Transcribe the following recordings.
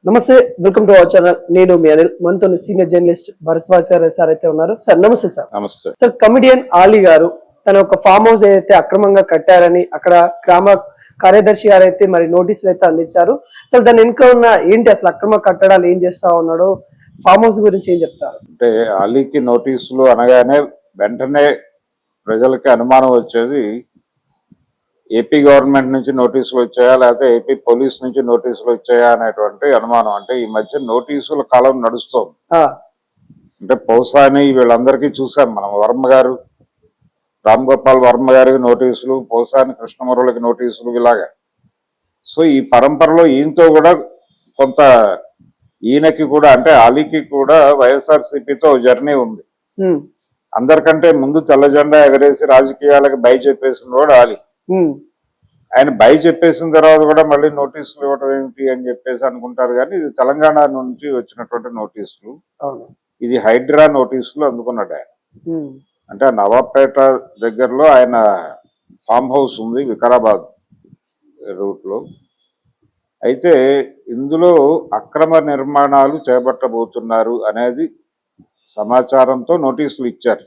నమస్తే, welcome to our channel. నేను మీ అనిల్. మనతో సీనియర్ జర్నలిస్ట్ భరద్వాజ సార్ అయితే ఉన్నారు. సార్ నమస్తే. సార్ నమస్తే. సార్, కమిడియన్ ఆలీ గారు తన ఒక ఫామ్ హౌస్ ఏదైతే అక్రమంగా కట్టారని అక్కడ గ్రామ కార్యదర్శి గారు అయితే మరి నోటీసులు అయితే అందించారు. అసలు దాని వెనుక ఉన్న ఏంటి, అసలు అక్రమ కట్టడాలు ఏం చేస్తా ఉన్నాడు, ఫామ్ హౌస్ గురించి ఏం చెప్తారు? అంటే ఆలీకి నోటీసులు అనగానే వెంటనే ప్రజలకి అనుమానం వచ్చేది ఏపీ గవర్నమెంట్ నుంచి నోటీసులు వచ్చాయా లేకపోతే ఏపీ పోలీస్ నుంచి నోటీసులు వచ్చాయా అనేటువంటి అనుమానం. అంటే ఈ మధ్య నోటీసుల కాలం నడుస్తోంది. అంటే పౌసాని వీళ్ళందరికీ చూసాం మనం. వర్మ గారు, రామ్ గోపాల్ వర్మ గారికి నోటీసులు, పౌసాని కృష్ణమురళికి నోటీసులు, ఇలాగా. సో ఈ పరంపరలో ఈయనతో కూడా కొంత, ఈయనకి కూడా అంటే ఆలీకి కూడా వైఎస్ఆర్సీపీతో జర్నీ ఉంది. అందరికంటే ముందు తెల్ల జెండా ఎగరేసి రాజకీయాలకు బై చెప్పేసిన వాడు ఆలీ. ఆయన బై చెప్పేసిన తర్వాత కూడా మళ్ళీ నోటీసులు ఇవ్వడం ఏమిటి అని చెప్పేసి అనుకుంటారు. కానీ ఇది తెలంగాణ నుంచి వచ్చినటువంటి నోటీసులు, ఇది హైడ్రా నోటీసులు అందుకున్నాడు ఆయన. అంటే నవాబ్పేట దగ్గరలో ఆయన ఫామ్ హౌస్ ఉంది వికారాబాద్ రూట్ లో. అయితే ఇందులో అక్రమ నిర్మాణాలు చేపట్టబోతున్నారు అనేది సమాచారంతో నోటీసులు ఇచ్చారు.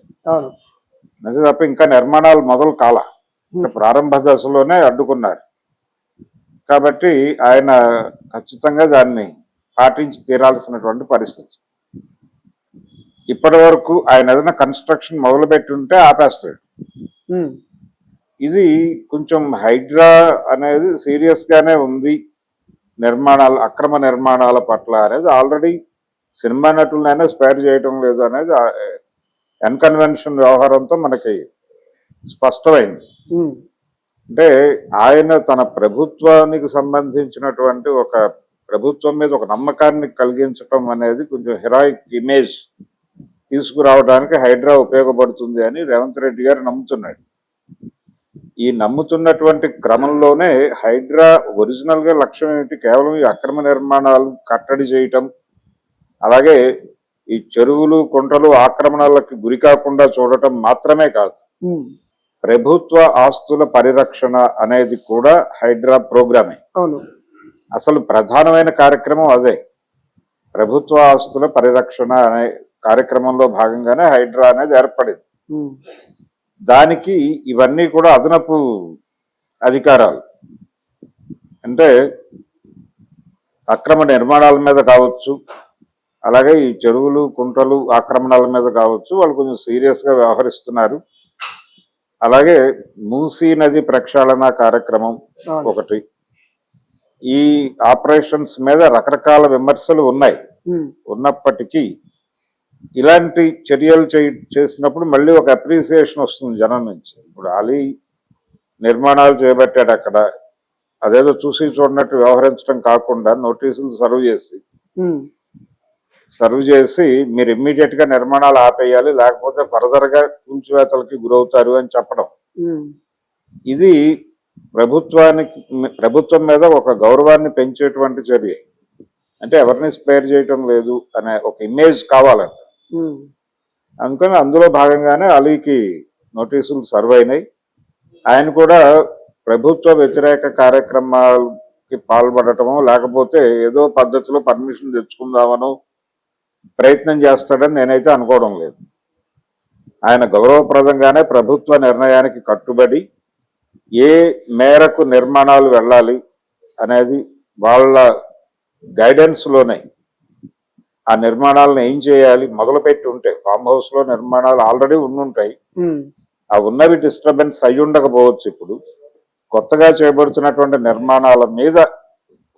నిజం తప్ప ఇంకా నిర్మాణాలు మొదలు కాల, ప్రారంభ దశలోనే అడ్డుకున్నారు. కాబట్టి ఆయన ఖచ్చితంగా దాన్ని పాటించి తీరాల్సినటువంటి పరిస్థితి. ఇప్పటి వరకు ఆయన ఏదైనా కన్స్ట్రక్షన్ మొదలుపెట్టి ఉంటే ఆపేస్తాడు. ఇది కొంచెం హైడ్రా అనేది సీరియస్ గానే ఉంది నిర్మాణాలు, అక్రమ నిర్మాణాల పట్ల అనేది. ఆల్రెడీ సినిమా నటులనైనా స్పేర్ చేయటం లేదు అనేది అన్కన్వెన్షన్ వ్యవహారంతో మనకి స్పష్టమైంది. అంటే ఆయన తన ప్రభుత్వానికి సంబంధించినటువంటి ఒక ప్రభుత్వం మీద ఒక నమ్మకాన్ని కలిగించటం అనేది కొంచెం హెరాయిక్ ఇమేజ్ తీసుకురావడానికి హైడ్రా ఉపయోగపడుతుంది అని రేవంత్ రెడ్డి గారు నమ్ముతున్నాడు. ఈ నమ్ముతున్నటువంటి క్రమంలోనే హైడ్రా ఒరిజినల్ గా లక్ష్యం ఏమిటి, కేవలం ఈ అక్రమ నిర్మాణాలు కట్టడి చేయటం, అలాగే ఈ చెరువులు కుంటలు ఆక్రమణలకు గురి కాకుండా చూడటం మాత్రమే కాదు, ప్రభుత్వ ఆస్తుల పరిరక్షణ అనేది కూడా హైడ్రా ప్రోగ్రామే. అసలు ప్రధానమైన కార్యక్రమం అదే. ప్రభుత్వ ఆస్తుల పరిరక్షణ అనే కార్యక్రమంలో భాగంగానే హైడ్రా అనేది ఏర్పడింది. దానికి ఇవన్నీ కూడా అదనపు అధికారాలు. అంటే అక్రమ నిర్మాణాల మీద కావచ్చు, అలాగే ఈ చెరువులు కుంటలు ఆక్రమణల మీద కావచ్చు, వాళ్ళు కొంచెం సీరియస్ గా వ్యవహరిస్తున్నారు. అలాగే మూసీ నది ప్రక్షాళన కార్యక్రమం ఒకటి. ఈ ఆపరేషన్స్ మీద రకరకాల విమర్శలు ఉన్నాయి. ఉన్నప్పటికీ ఇలాంటి చర్యలు చేసినప్పుడు మళ్ళీ ఒక అప్రిసియేషన్ వస్తుంది జనం నుంచి. ఇప్పుడు ఆలీ నిర్మాణాలు చేపట్టాడు అక్కడ, అదేదో చూసి చూడనట్టు వ్యవహరించడం కాకుండా నోటీసులు సర్వ్ చేసి మీరు ఇమ్మీడియట్ గా నిర్మాణాలు ఆపేయాలి, లేకపోతే ఫర్దర్ గా కూల్చివేతలకి గురవుతారు అని చెప్పడం. ఇది ప్రభుత్వం మీద ఒక గౌరవాన్ని పెంచేటువంటి చర్య. అంటే ఎవరిని స్పేర్ చేయటం లేదు అనే ఒక ఇమేజ్ కావాలంట. అందుకని అందులో భాగంగానే అలీకి నోటీసులు సర్వ్ అయినాయి. ఆయన కూడా ప్రభుత్వ వ్యతిరేక కార్యక్రమాలకి పాల్పడటమో లేకపోతే ఏదో పద్ధతిలో పర్మిషన్ తెచ్చుకుందామనో ప్రయత్నం చేస్తాడని నేనైతే అనుకోవడం లేదు. ఆయన గౌరవప్రదంగానే ప్రభుత్వ నిర్ణయానికి కట్టుబడి ఏ మేరకు నిర్మాణాలు వెళ్ళాలి అనేది వాళ్ళ గైడెన్స్ లోనే ఆ నిర్మాణాలను ఏం చేయాలి మొదలుపెట్టి ఉంటే, ఫామ్ హౌస్ లో నిర్మాణాలు ఆల్రెడీ ఉండుంటాయి, ఆ ఉన్నవి డిస్టర్బెన్స్ అయి ఉండకపోవచ్చు. ఇప్పుడు కొత్తగా చేపడుతున్నటువంటి నిర్మాణాల మీద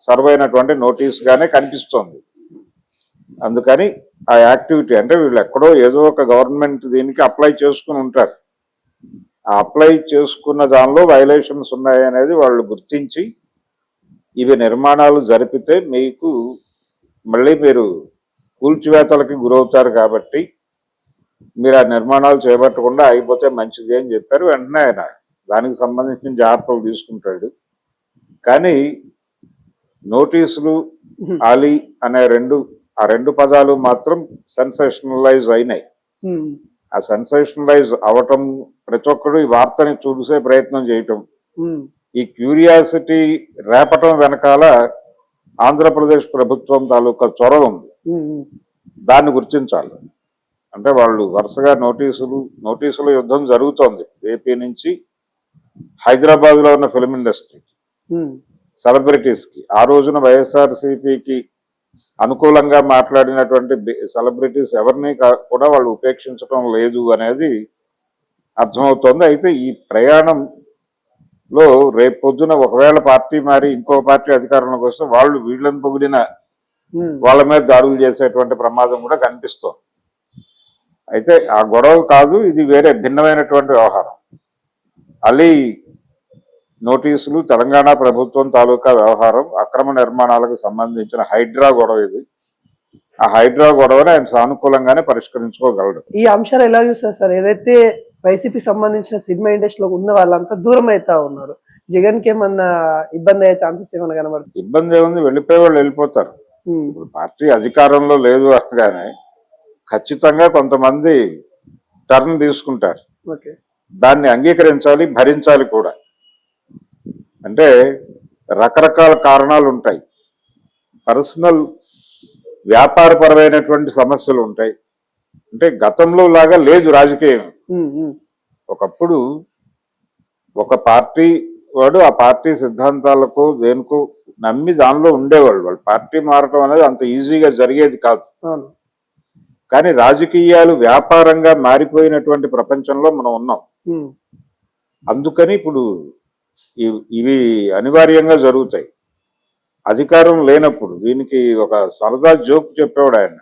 సర్వ్ అయినటువంటి నోటీస్ గానే కనిపిస్తోంది. అందుకని ఆ యాక్టివిటీ అంటే వీళ్ళు ఎక్కడో ఏదో ఒక గవర్నమెంట్ దీనికి అప్లై చేసుకుని ఉంటారు. ఆ అప్లై చేసుకున్న దానిలో వైలేషన్స్ ఉన్నాయి అనేది వాళ్ళు గుర్తించి ఇవి నిర్మాణాలు జరిపితే మీకు మళ్ళీ మీరు కూల్చివేతలకి గురవుతారు, కాబట్టి మీరు ఆ నిర్మాణాలు చేపట్టకుండా అయిపోతే మంచిది అని చెప్పారు. వెంటనే ఆయన దానికి సంబంధించిన జాగ్రత్తలు తీసుకుంటాడు. కానీ నోటీసులు ఆలీ అనే ఆ రెండు పదాలు మాత్రం సెన్సేషనలైజ్ అయినాయి. ఆ సెన్సేషనలైజ్ అవటం, ప్రతి ఒక్కరు ఈ వార్తని చూసే ప్రయత్నం చేయటం, ఈ క్యూరియాసిటీ రేపటం వెనకాల ఆంధ్రప్రదేశ్ ప్రభుత్వం తాలూకా చొరవ ఉంది. దాన్ని గుర్తించాలి. అంటే వాళ్ళు వరుసగా నోటీసుల యుద్ధం జరుగుతోంది. ఏపీ నుంచి హైదరాబాద్ లో ఉన్న ఫిల్మ్ ఇండస్ట్రీకి, సెలబ్రిటీస్ కి. ఆ రోజున వైఎస్ఆర్సీపీకి అనుకూలంగా మాట్లాడినటువంటి సెలబ్రిటీస్ ఎవరిని కూడా వాళ్ళు ఉపేక్షించడం లేదు అనేది అర్థమవుతోంది. అయితే ఈ ప్రయాణంలో రేపు పొద్దున ఒకవేళ పార్టీ మారి ఇంకో పార్టీ అధికారంలోకి వస్తే వాళ్ళు వీళ్ళని పొగిడిన వాళ్ళ మీద దాడులు చేసేటువంటి ప్రమాదం కూడా కనిపిస్తోంది. అయితే ఆ గొడవ కాదు, ఇది వేరే భిన్నమైనటువంటి వ్యవహారం. అలీ నోటీసులు, తెలంగాణ ప్రభుత్వం తాలూకా వ్యవహారం, అక్రమ నిర్మాణాలకు సంబంధించిన హైడ్రా గొడవ ఇది. ఆ హైడ్రా గొడవని ఆయన సానుకూలంగానే పరిష్కరించుకోగలడు. ఈ అంశాలు ఎలా చూస్తారు సార్? ఏదైతే వైసీపీ సంబంధించిన సినిమా ఇండస్ట్రీలో ఉన్న వాళ్ళంతా దూరం అవుతా ఉన్నారు, జగన్ కి ఏమన్నా ఇబ్బంది అయ్యే ఛాన్సెస్ ఏమైనా కనబడుతుంది? ఇబ్బంది ఏముంది, వెళ్ళిపోయే వాళ్ళు వెళ్ళిపోతారు. ఇప్పుడు పార్టీ అధికారంలో లేదు అనగానే ఖచ్చితంగా కొంతమంది టర్న్ తీసుకుంటారు. దాన్ని అంగీకరించాలి, భరించాలి కూడా. అంటే రకరకాల కారణాలు ఉంటాయి. పర్సనల్ వ్యాపారపరమైనటువంటి సమస్యలు ఉంటాయి. అంటే గతంలో లాగా లేదు రాజకీయం. ఒకప్పుడు ఒక పార్టీ వాడు ఆ పార్టీ సిద్ధాంతాలకు దేనికో నమ్మి దానిలో ఉండేవాళ్ళు. వాళ్ళు పార్టీ మారటం అనేది అంత ఈజీగా జరిగేది కాదు. కానీ రాజకీయాలు వ్యాపారంగా మారిపోయినటువంటి ప్రపంచంలో మనం ఉన్నాం. అందుకని ఇప్పుడు ఇవి అనివార్యంగా జరుగుతాయి. అధికారం లేనప్పుడు దీనికి ఒక సరదా జోక్ చెప్పేవాడు ఆయన.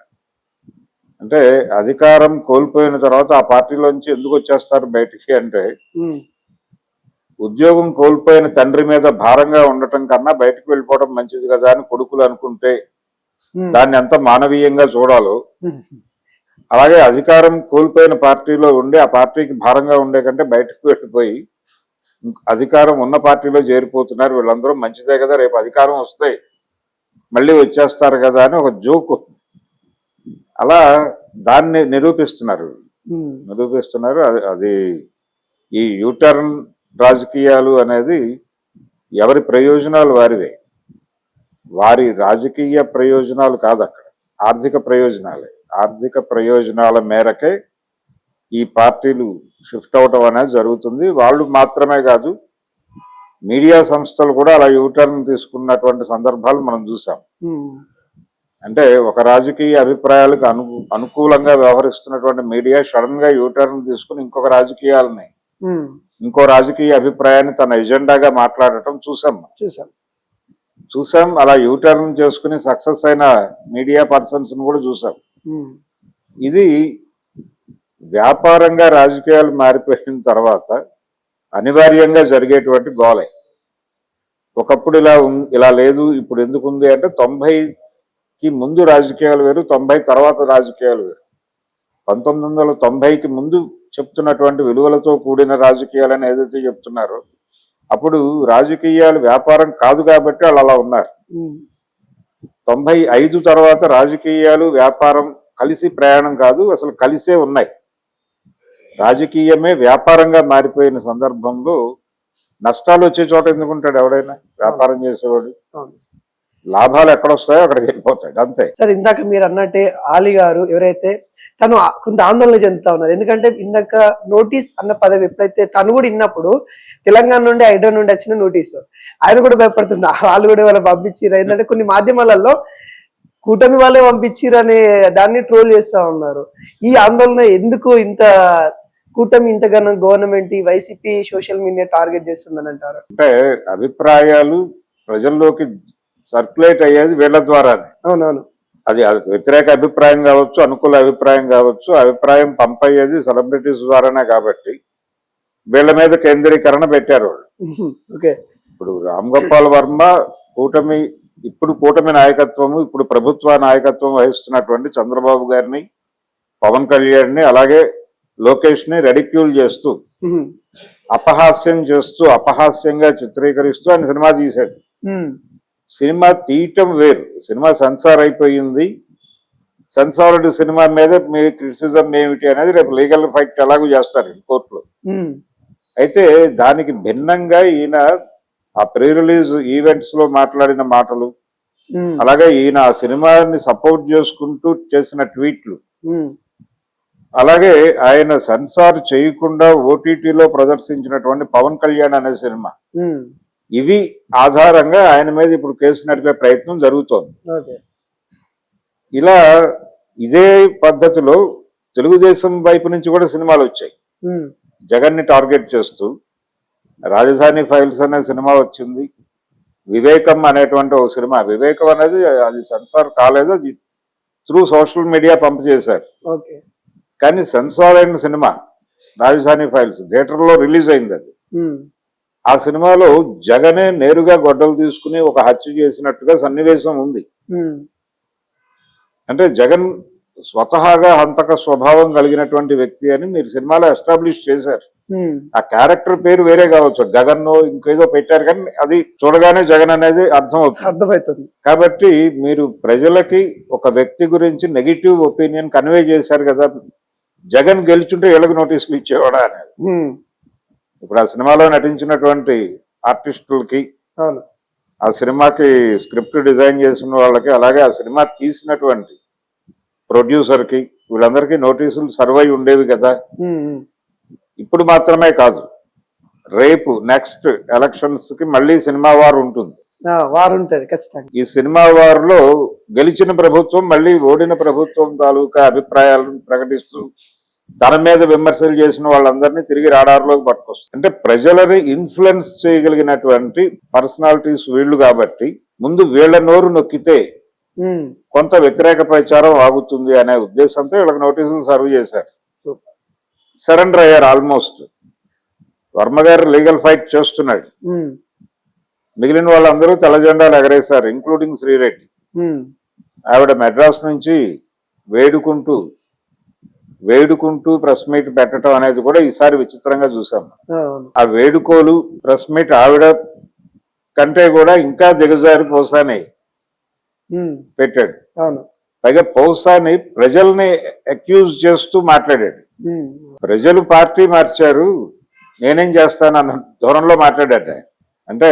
అంటే అధికారం కోల్పోయిన తర్వాత ఆ పార్టీలోంచి ఎందుకు వచ్చేస్తారు బయటికి అంటే, ఉద్యోగం కోల్పోయిన తండ్రి మీద భారంగా ఉండటం కన్నా బయటకు వెళ్ళిపోవడం మంచిది కదా అని కొడుకులు అనుకుంటే దాన్ని ఎంత మానవీయంగా చూడాలో, అలాగే అధికారం కోల్పోయిన పార్టీలో ఉండి ఆ పార్టీకి భారంగా ఉండే కంటే బయటకు వెళ్ళిపోయి అధికారం ఉన్న పార్టీలో చేరిపోతున్నారు వీళ్ళందరూ, మంచిదే కదా, రేపు అధికారం వస్తే మళ్ళీ వచ్చేస్తారు కదా అని ఒక జోకు. అలా దాన్ని నిరూపిస్తున్నారు. అది ఈ యూటర్న్ రాజకీయాలు అనేది ఎవరి ప్రయోజనాలు వారివే. వారి రాజకీయ ప్రయోజనాలు కాదు, అక్కడ ఆర్థిక ప్రయోజనాలే. ఆర్థిక ప్రయోజనాల మేరకే ఈ పార్టీలు షిఫ్ట్ అవటం అనేది జరుగుతుంది. వాళ్ళు మాత్రమే కాదు, మీడియా సంస్థలు కూడా అలా యూటర్న్ తీసుకున్నటువంటి సందర్భాలు మనం చూసాం. అంటే ఒక రాజకీయ అభిప్రాయాలకు అనుకూలంగా వ్యవహరిస్తున్నటువంటి మీడియా సడన్ గా యూటర్న్ తీసుకుని ఇంకో రాజకీయ అభిప్రాయాన్ని తన ఎజెండాగా మాట్లాడటం చూసాం. అలా యూటర్న్ చేసుకుని సక్సెస్ అయిన మీడియా పర్సన్స్ కూడా చూసాం. ఇది వ్యాపారంగా రాజకీయాలు మారిపోయిన తర్వాత అనివార్యంగా జరిగేటువంటి గోలే. ఒకప్పుడు ఇలా లేదు, ఇప్పుడు ఎందుకు ఉంది అంటే 90కి ముందు రాజకీయాలు వేరు, 90 తర్వాత రాజకీయాలు వేరు. 1990కి ముందు చెప్తున్నటువంటి విలువలతో కూడిన రాజకీయాలని ఏదైతే చెప్తున్నారో, అప్పుడు రాజకీయాలు వ్యాపారం కాదు కాబట్టి వాళ్ళు అలా ఉన్నారు. 95 తర్వాత రాజకీయాలు వ్యాపారం కలిసి ప్రయాణం కాదు, అసలు కలిసే ఉన్నాయి. రాజకీయమే వ్యాపారంగా మారిపోయిన సందర్భంలో నష్టాలు వచ్చే చోట ఎందుకుంటాడు ఎవడైనా వ్యాపారం చేసేవాడు? లాభాలు ఎక్కడొస్తాయో అక్కడికి వెళ్ళిపోతాడు, అంతే. సార్, ఇందాక మీరు అన్నట్టే ఆలీ గారు ఎవరైతే తను కొంత ఆందోళన చెందుతా ఉన్నారు. ఎందుకంటే ఇందాక నోటీస్ అన్న పదవి ఎప్పుడైతే తను కూడా విన్నప్పుడు తెలంగాణ నుండి హైడ్రా నుండి వచ్చిన నోటీసు ఆయన కూడా భయపడుతుంది. వాళ్ళు కూడా వాళ్ళు పంపించారు. ఏంటంటే కొన్ని మాధ్యమాలలో కూటమి వాళ్ళే పంపించారు అనే దాన్ని ట్రోల్ చేస్తా ఉన్నారు. ఈ ఆందోళన ఎందుకు ఇంత కూటమి ఇంతగానో government YCP social media target చేస్తుందని అంటారు? అంటే అభిప్రాయాలు ప్రజల్లోకి సర్క్యులేట్ అయ్యేది వీళ్ళ ద్వారానే. అవునవును. అది వ్యతిరేక అభిప్రాయం కావచ్చు, అనుకూల అభిప్రాయం కావచ్చు, అభిప్రాయం పంపయ్యేది సెలబ్రిటీస్ ద్వారానే. కాబట్టి వీళ్ళ మీద కేంద్రీకరణ పెట్టారు వాళ్ళు. ఇప్పుడు రామ్ గోపాల్ వర్మ కూటమి నాయకత్వము, ఇప్పుడు ప్రభుత్వ నాయకత్వం వహిస్తున్నటువంటి చంద్రబాబు గారిని, పవన్ కళ్యాణ్ ని, అలాగే లోకేష్ ని రెడిక్యూల్ చేస్తూ, అపహాస్యం చేస్తూ, అపహాస్యంగా చిత్రీకరిస్తూ ఆయన సినిమా తీశాడు. సినిమా తీయటం వేరు, సినిమా సెన్సార్ అయిపోయింది. సెన్సార్డ్ సినిమా మీద మీ క్రిటిసిజం ఏమిటి అనేది రేపు లీగల్ ఫైట్ ఎలాగూ చేస్తారు కోర్టులో. అయితే దానికి భిన్నంగా ఈయన ఆ ప్రీ రిలీజ్ ఈవెంట్స్ లో మాట్లాడిన మాటలు, ఉమ్, అలాగే ఈయన ఆ సినిమాని సపోర్ట్ చేసుకుంటూ చేసిన ట్వీట్లు, ఉమ్, అలాగే ఆయన సెన్సార్ చేయకుండా ఓటీటీలో ప్రదర్శించినటువంటి పవన్ కళ్యాణ్ అనే సినిమా, ఉమ్, ఇవి ఆధారంగా ఆయన మీద ఇప్పుడు కేసు నడిపే ప్రయత్నం జరుగుతోంది. ఓకే. ఇలా ఇదే పద్ధతిలో తెలుగుదేశం వైపు నుంచి కూడా సినిమాలు వచ్చాయి ఉమ్, జగన్ ని టార్గెట్ చేస్తూ. రాజధాని ఫైల్స్ అనే సినిమా వచ్చింది, వివేకం అనేటువంటి ఒక సినిమా. వివేకం అనేది అది సెన్సార్ కాలేదు, అది త్రూ సోషల్ మీడియా పంపు చేశారు. ఓకే. కానీ సెన్సార్ అయిన సినిమా రాజధాని ఫైల్స్ థియేటర్లో రిలీజ్ అయింది. అది ఉమ్, ఆ సినిమాలో జగనే నేరుగా గొడ్డలు తీసుకుని ఒక హత్య చేసినట్టుగా సన్నివేశం ఉంది. ఉమ్, అంటే జగన్ స్వతహాగా హంతక స్వభావం కలిగినటువంటి వ్యక్తి అని మీరు సినిమాలో ఎస్టాబ్లిష్ చేశారు. ఉమ్, ఆ క్యారెక్టర్ పేరు వేరే కావచ్చు, గగన్ ఇంకేదో పెట్టారు, కానీ అది చూడగానే జగన్ అనేది అర్థం అవుతుంది. అర్థమవుతుంది. కాబట్టి మీరు ప్రజలకి ఒక వ్యక్తి గురించి నెగిటివ్ ఒపీనియన్ కన్వే చేశారు కదా. జగన్ గెలుచుంటే వీళ్ళకి నోటీసులు ఇచ్చేవాడా అనేది. ఉమ్, ఇప్పుడు ఆ సినిమాలో నటించినటువంటి ఆర్టిస్టులకి, అవును. ఆ సినిమాకి స్క్రిప్ట్ డిజైన్ చేసిన వాళ్ళకి, అలాగే ఆ సినిమా తీసినటువంటి ప్రొడ్యూసర్కి, వీళ్ళందరికీ నోటీసులు సర్వ్ అయి ఉండేవి కదా. ఉమ్, ఉమ్, ఇప్పుడు మాత్రమే కాదు, రేపు నెక్స్ట్ ఎలక్షన్స్ కి మళ్ళీ సినిమా వారు ఉంటుంది. వారు ఉంటుంది ఖచ్చితంగా. ఈ సినిమా వారిలో గెలిచిన ప్రభుత్వం మళ్ళీ ఓడిన ప్రభుత్వం తాలూకా అభిప్రాయాలను ప్రకటిస్తూ తన మీద విమర్శలు చేసిన వాళ్ళందరినీ తిరిగి రాడార్లోకి పట్టుకొస్తుంది. అంటే ప్రజలని ఇన్ఫ్లుయెన్స్ చేయగలిగినటువంటి పర్సనాలిటీస్ వీళ్ళు కాబట్టి ముందు వీళ్ళ నోరు నొక్కితే ఉమ్, కొంత వ్యతిరేక ప్రచారం ఆగుతుంది అనే ఉద్దేశంతో వీళ్ళకి నోటీసులు సర్వ్ చేశారు. సూపర్. సరెండర్ అయ్యారు ఆల్మోస్ట్. వర్మ గారు లీగల్ ఫైట్ చేస్తున్నాడు, ఉమ్, మిగిలిన వాళ్ళందరూ తెల్ల జెండాలు ఎగరేశారు, ఇంక్లూడింగ్ శ్రీరెడ్డి. ఉమ్, ఆవిడ మెడ్రాస్ నుంచి వేడుకుంటూ ప్రెస్ మీట్ పెట్టడం అనేది కూడా ఈసారి విచిత్రంగా చూసాం. అవును. ఆ వేడుకోలు ప్రెస్ మీట్ ఆవిడ కంటే కూడా ఇంకా దిగజారి పోసాని ఉమ్, పెట్టాడు. అవును. పైగా పౌసాని ప్రజల్ని అక్యూజ్ చేస్తూ మాట్లాడాడు. ఉమ్, ప్రజలు పార్టీ మార్చారు, నేనేం చేస్తానన్న ధోరణిలో మాట్లాడాడు. అంటే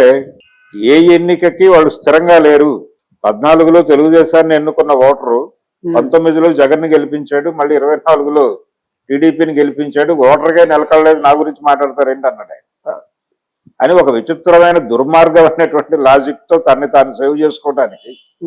ఏ ఎన్నికకి వాళ్ళు స్థిరంగా లేరు. 14లో తెలుగుదేశాన్ని ఎన్నుకున్న ఓటరు 19లో జగన్ ని గెలిపించాడు, మళ్ళీ 24లో టీడీపీని గెలిపించాడు. ఓటర్గా నిలకడలేదు, నా గురించి మాట్లాడతారేంటి అన్నాడు ఆయన. అని ఒక విచిత్రమైన దుర్మార్గమైనటువంటి లాజిక్ తో తన్ని తాను సేవ్ చేసుకోవడానికి